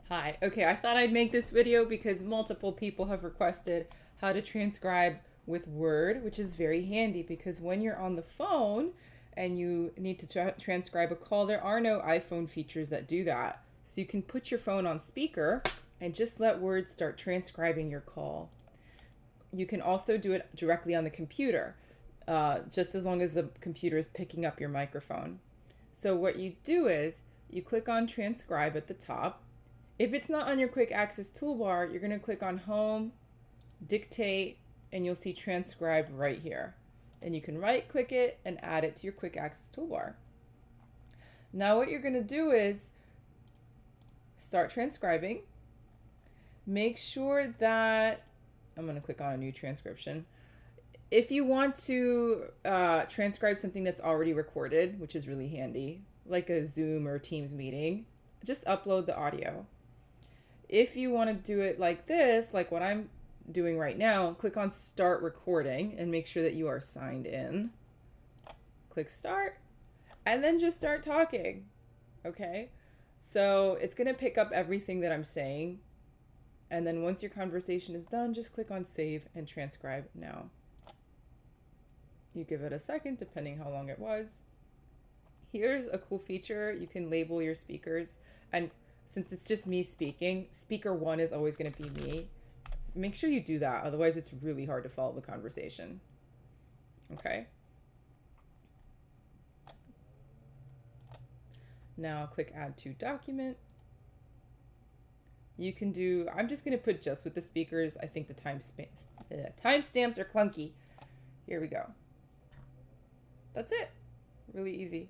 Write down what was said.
Hi. Okay, I thought I'd make this video because multiple people have requested how to transcribe with Word, which is very handy because when you're on the phone and you need to transcribe a call, there are no iPhone features that do that. So you can put your phone on speaker and just let Word start transcribing your call. You can also do it directly on the computer, just as long as the computer is picking up your microphone. So what you do is you click on Transcribe at the top. If it's not on your quick access toolbar, you're going to click on Home, Dictate, and you'll see Transcribe right here. And you can right click it and add it to your quick access toolbar. Now what you're going to do is start transcribing. Make sure that, I'm going to click on a new transcription. If you want to transcribe something that's already recorded, which is really handy, like a Zoom or Teams meeting, just upload the audio. If you want to do it like this, like what I'm doing right now, click on Start Recording and make sure that you are signed in. Click Start, and then just start talking, okay? So it's going to pick up everything that I'm saying, and then once your conversation is done, just click on Save and Transcribe Now. You give it a second, depending how long it was. Here's a cool feature. You can label your speakers, and since it's just me speaking, speaker 1 is always going to be me. Make sure you do that, otherwise it's really hard to follow the conversation. Okay? Now click Add to Document. You can do, I'm just going to put just with the speakers. I think the timestamps are clunky. Here we go. That's it. Really easy.